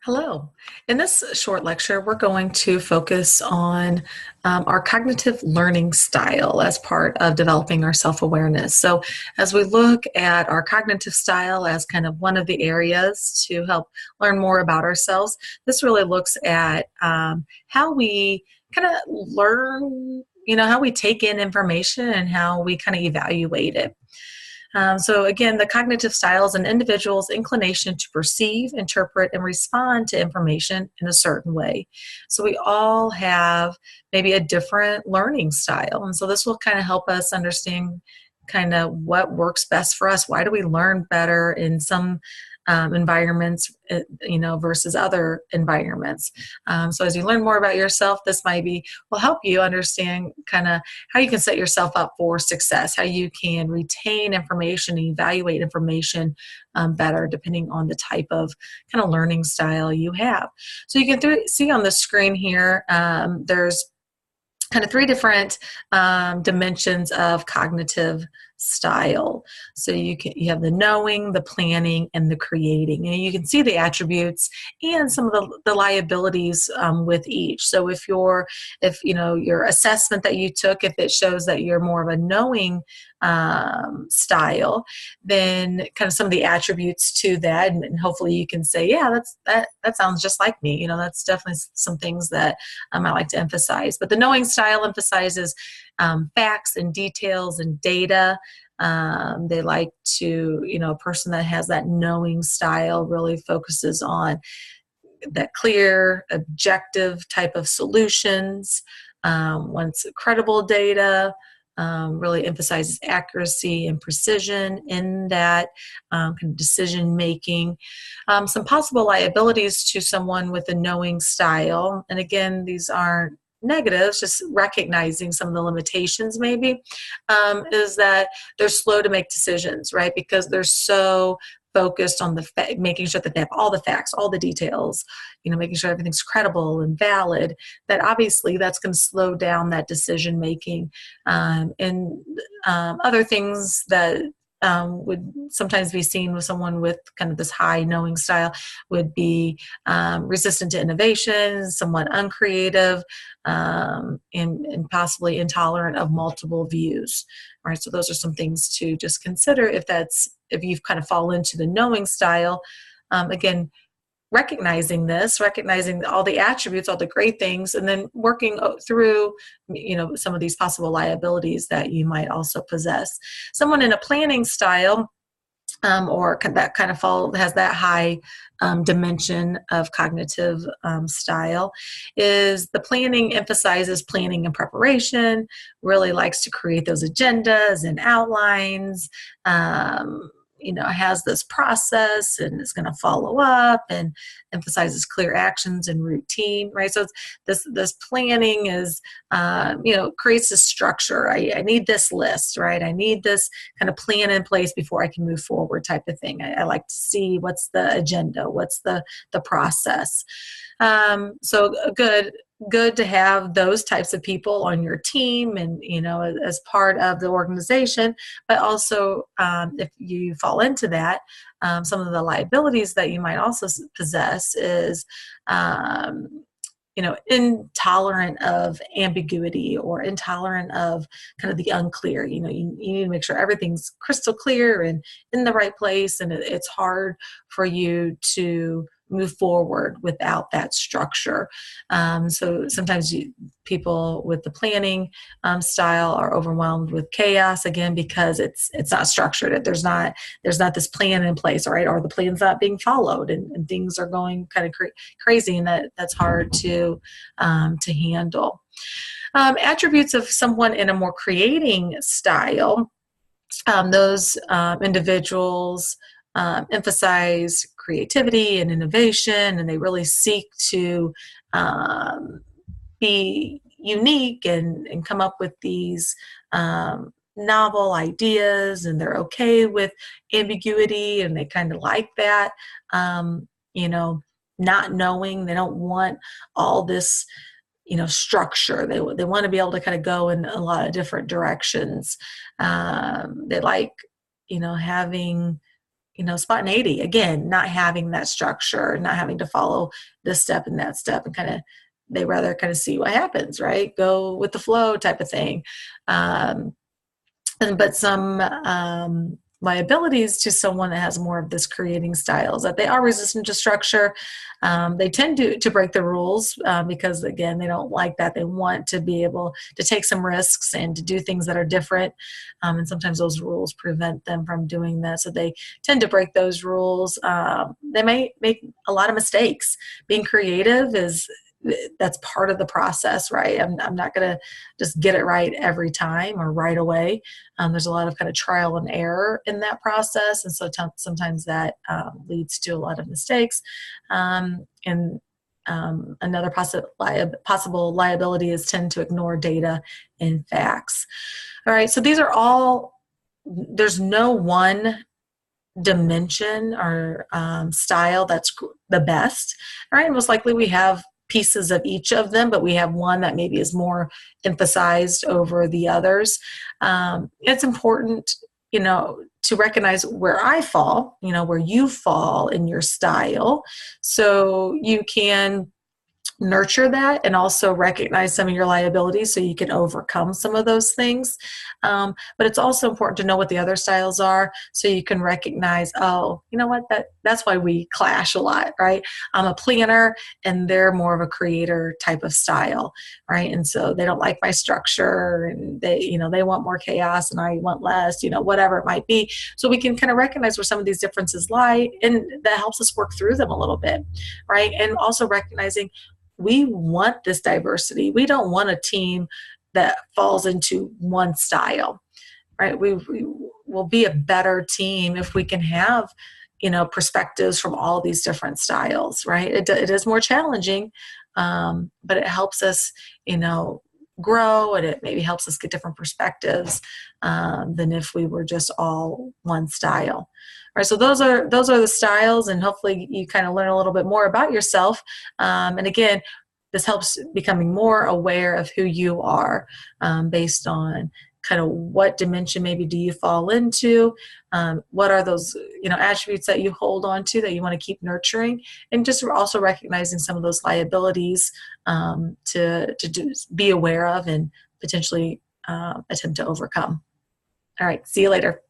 Hello. In this short lecture, we're going to focus on our cognitive learning style as part of developing our self awareness. So, as we look at our cognitive style as kind of one of the areas to help learn more about ourselves, this really looks at how we kind of learn, how we take in information and how we kind of evaluate it. So again, the cognitive style is an individual's inclination to perceive, interpret, and respond to information in a certain way. So we all have maybe a different learning style. And so this will kind of help us understand kind of what works best for us. Why do we learn better in some environments, versus other environments. So as you learn more about yourself, this will help you understand kind of how you can set yourself up for success, how you can retain information and evaluate information better depending on the type of kind of learning style you have. So you can see on the screen here, there's kind of three different dimensions of cognitive style. So you have the knowing, the planning, and the creating. And you can see the attributes and some of the liabilities with each. So if your assessment that you took, if it shows that you're more of a knowing style, then kind of some of the attributes to that, and hopefully you can say, yeah, that sounds just like me. That's definitely some things that I like to emphasize. But the knowing style emphasizes facts and details and data. They like to, a person that has that knowing style really focuses on that clear, objective type of solutions, wants credible data, really emphasizes accuracy and precision in that kind of decision making. Some possible liabilities to someone with a knowing style, and again, these aren't negatives, just recognizing some of the limitations maybe, is that they're slow to make decisions, right? Because they're so focused on making sure that they have all the facts, all the details, making sure everything's credible and valid, that obviously that's going to slow down that decision making. And other things that would sometimes be seen with someone with kind of this high knowing style would be resistant to innovation, somewhat uncreative, and possibly intolerant of multiple views. Right, so those are some things to just consider if you've kind of fall into the knowing style. Again, recognizing all the attributes, all the great things, and then working through, some of these possible liabilities that you might also possess. Someone in a planning style, or that kind of has that high dimension of cognitive style, is the planning emphasizes planning and preparation, really likes to create those agendas and outlines, has this process and is going to follow up and emphasizes clear actions and routine, right? So this planning is, creates a structure. I need this list, right? I need this kind of plan in place before I can move forward type of thing. I like to see what's the agenda, what's the process. So good to have those types of people on your team and, as part of the organization. But also, if you fall into that, some of the liabilities that you might also possess is, intolerant of ambiguity or intolerant of kind of the unclear. You need to make sure everything's crystal clear and in the right place. And it's hard for you to move forward without that structure. So sometimes people with the planning style are overwhelmed with chaos, again, because it's not structured. There's not this plan in place, right? Or the plan's not being followed, and things are going kind of crazy, and that's hard to handle. Attributes of someone in a more creating style, those individuals emphasize creativity and innovation, and they really seek to be unique and come up with these novel ideas, and they're okay with ambiguity, and they kind of like that, not knowing. They don't want all this structure. They want to be able to kind of go in a lot of different directions. They like having spontaneity. Again, not having that structure, not having to follow this step and that step, and they rather kind of see what happens, right? Go with the flow type of thing. But some liabilities to someone that has more of this creating style is that they are resistant to structure. They tend to break the rules because, again, they don't like that. They want to be able to take some risks and to do things that are different. And sometimes those rules prevent them from doing that. So they tend to break those rules. They may make a lot of mistakes. Being creative that's part of the process, right? I'm not going to just get it right every time or right away. There's a lot of kind of trial and error in that process. And so sometimes that leads to a lot of mistakes. And another possible liability is tend to ignore data and facts. All right. So these are all, there's no one dimension or style that's the best. All right. Most likely we have pieces of each of them, but we have one that maybe is more emphasized over the others. It's important, to recognize where I fall, where you fall in your style, so you can nurture that and also recognize some of your liabilities so you can overcome some of those things. But it's also important to know what the other styles are so you can recognize, oh, you know what, that's why we clash a lot, right? I'm a planner and they're more of a creator type of style, right? And so they don't like my structure and they want more chaos and I want less, whatever it might be. So we can kind of recognize where some of these differences lie, and that helps us work through them a little bit, right? And also recognizing we want this diversity. We don't want a team that falls into one style, right? We will be a better team if we can have, perspectives from all these different styles, right? It is more challenging, but it helps us, grow, and it maybe helps us get different perspectives than if we were just all one style. All right, so those are the styles, and hopefully you kind of learn a little bit more about yourself. And again, this helps becoming more aware of who you are based on kind of what dimension maybe do you fall into, what are those attributes that you hold on to that you want to keep nurturing, and just also recognizing some of those liabilities to be aware of and potentially attempt to overcome. All right, see you later.